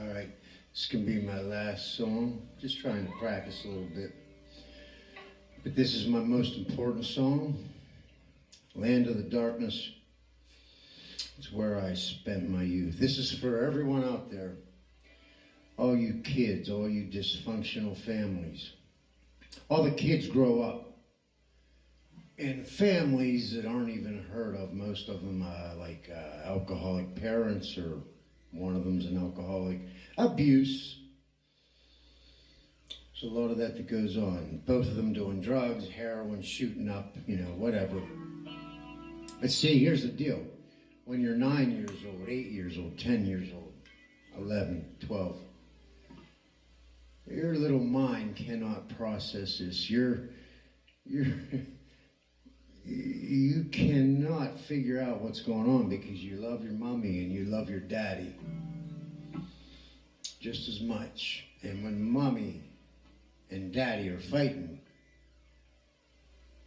Alright, this can be my last song. Just trying to practice a little bit. But this is my most important song. Land of the Darkness. It's where I spent my youth. This is for everyone out there. All you kids, all you dysfunctional families. All the kids grow up in families that aren't even heard of. Most of them alcoholic parents, or one of them's an alcoholic. Abuse. There's a lot of that goes on. Both of them doing drugs, heroin, shooting up, whatever. But see, here's the deal. When you're 9 years old, 8 years old, 10 years old, 11, 12, your little mind cannot process this. You cannot figure out what's going on because you love your mommy and you love your daddy just as much. And when mommy and daddy are fighting,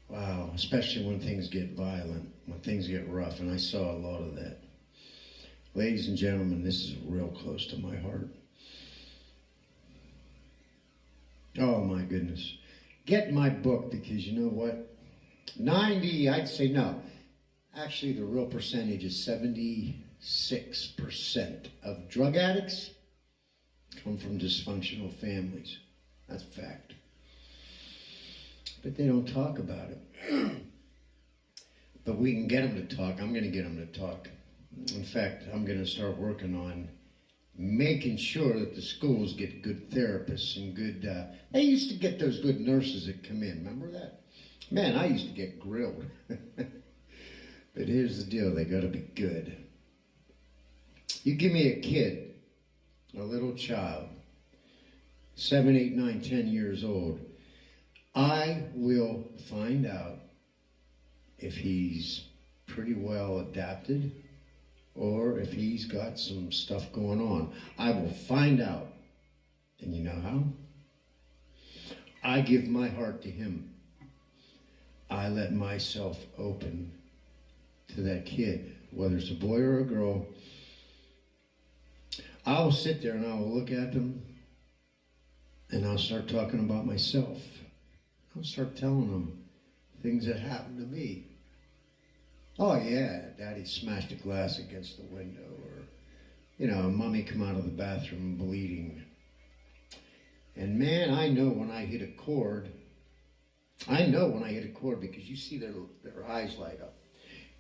wow, especially when things get violent, when things get rough, and I saw a lot of that. Ladies and gentlemen, this is real close to my heart. Oh my goodness. Get my book, because you know what? I'd say no. Actually, the real percentage is 76% of drug addicts come from dysfunctional families. That's a fact. But they don't talk about it. But we can get them to talk. I'm going to get them to talk. In fact, I'm going to start working on making sure that the schools get good therapists and good... they used to get those good nurses that come in. Remember that? Man, I used to get grilled. But here's the deal. They got to be good. You give me a kid, a little child, 7, 8, 9, 10 years old, I will find out if he's pretty well adapted or if he's got some stuff going on. I will find out. And you know how? I give my heart to him. I let myself open to that kid, whether it's a boy or a girl. I will sit there and I will look at them and I'll start talking about myself. I'll start telling them things that happened to me. Oh yeah, Daddy smashed a glass against the window, or, Mommy come out of the bathroom bleeding. And man, I know when I hit a chord. I know when I hit a chord because you see their eyes light up.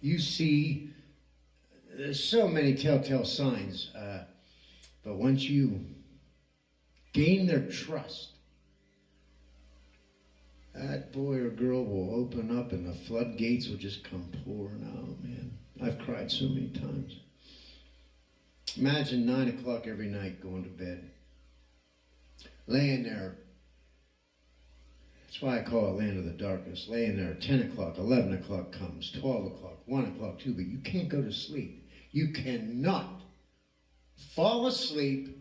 You see, there's so many telltale signs. But once you gain their trust, that boy or girl will open up and the floodgates will just come pouring out, man. I've cried so many times. Imagine 9 o'clock every night going to bed. Laying there. That's why I call it Land of the Darkness. Laying there, 10 o'clock, 11 o'clock comes, 12 o'clock, 1 o'clock, 2, but you can't go to sleep. You cannot fall asleep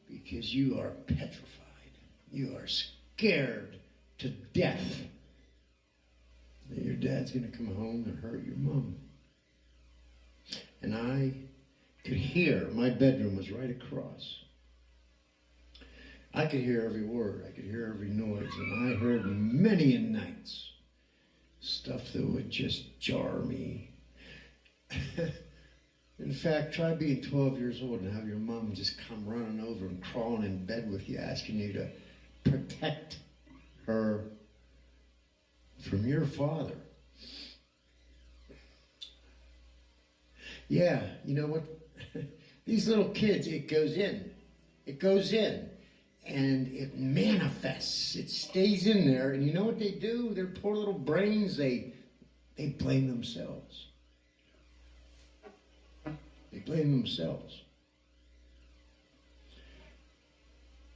because you are petrified. You are scared to death that your dad's going to come home and hurt your mom. And I could hear, my bedroom was right across. I could hear every word. I could hear every noise. And I heard many a nights stuff that would just jar me. In fact, try being 12 years old and have your mom just come running over and crawling in bed with you, asking you to protect her from your father. Yeah, you know what? These little kids, it goes in. It goes in. And it manifests. It stays in there. And you know what they do? Their poor little brains, they blame themselves. They blame themselves.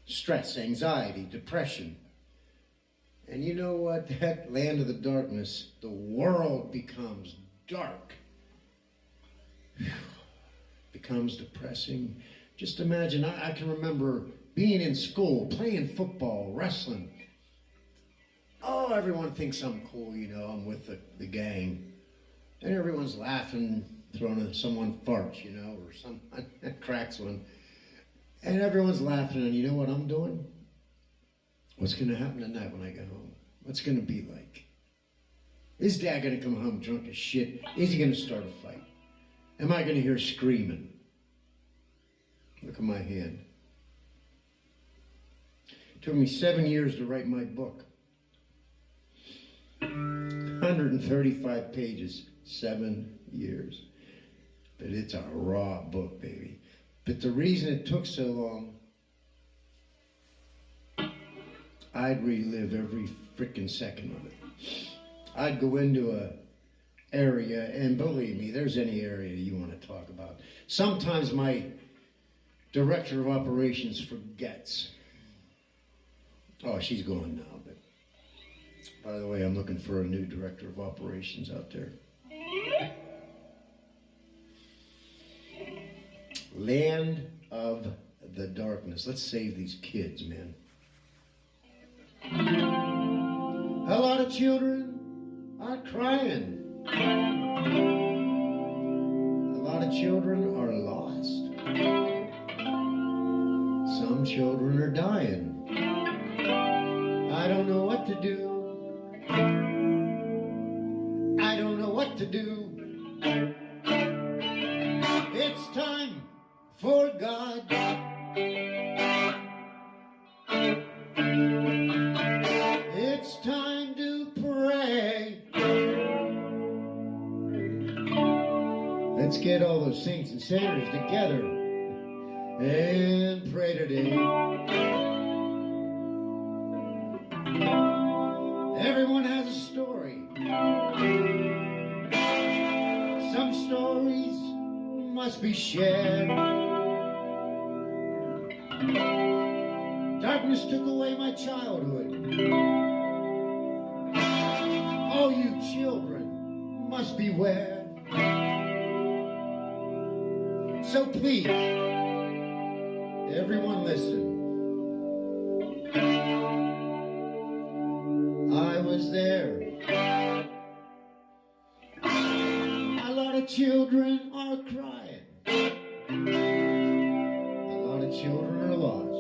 Stress, anxiety, depression. And you know what? That land of the darkness, the world becomes dark. Becomes depressing. Just imagine, I can remember being in school, playing football, wrestling. Oh, everyone thinks I'm cool, I'm with the gang. And everyone's laughing, throwing at someone farts, or someone cracks one. And everyone's laughing, and you know what I'm doing? What's going to happen tonight when I get home? What's going to be like? Is Dad going to come home drunk as shit? Is he going to start a fight? Am I going to hear screaming? Look at my hand. It took me 7 years to write my book. 135 pages, 7 years. But it's a raw book, baby. But the reason it took so long, I'd relive every frickin' second of it. I'd go into a area, and believe me, there's any area you want to talk about. Sometimes my director of operations forgets. Oh, she's gone now, but by the way, I'm looking for a new director of operations out there. Land of the darkness. Let's save these kids, man. A lot of children are crying. A lot of children are lost. Some children are dying. I don't know what to do. I don't know what to do. It's time for God. It's time to pray. Let's get all those saints and sinners together and pray today. Everyone has a story. Some stories must be shared. Darkness took away my childhood. Oh, you children must beware. So please, everyone listen. I was there. A lot of children are crying. A lot of children are lost.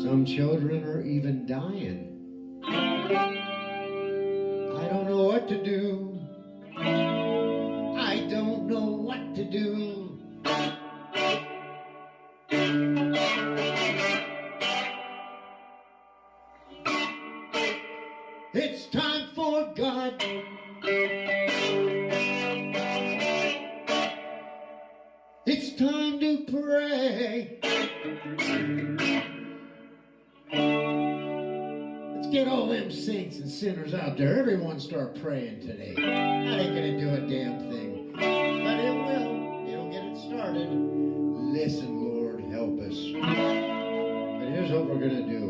Some children are even dying. I don't know what to do. I don't know what to do. It's time for God. It's time to pray. Let's get all them saints and sinners out there. Everyone start praying today. That ain't gonna do a damn thing. But it will. It'll get it started. Listen, Lord, help us. But here's what we're gonna do.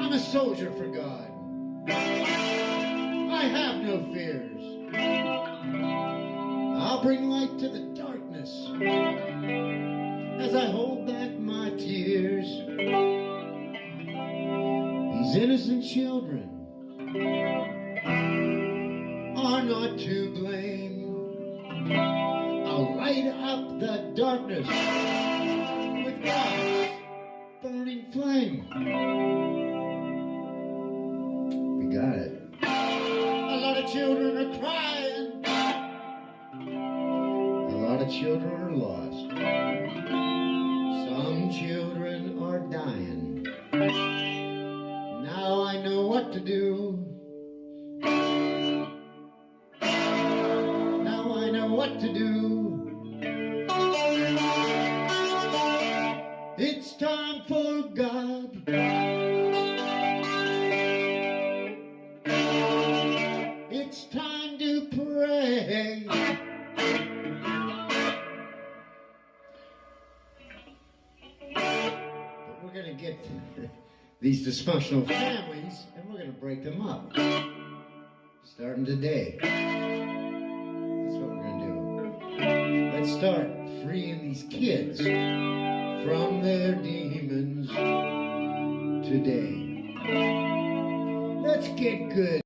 I'm a soldier for God. I have no fears. I'll bring light to the darkness as I hold back my tears. These innocent children are not to blame. I'll light up the darkness with God's burning flame. We got it. A lot of children are crying. A lot of children are lost. Some children are dying. Now I know what to do. Now I know what to do. It's time for God. It's time to pray. But we're going to get these dysfunctional families and we're going to break them up. Starting today. That's what we're going to do. Let's start freeing these kids from their demons today. Let's get good.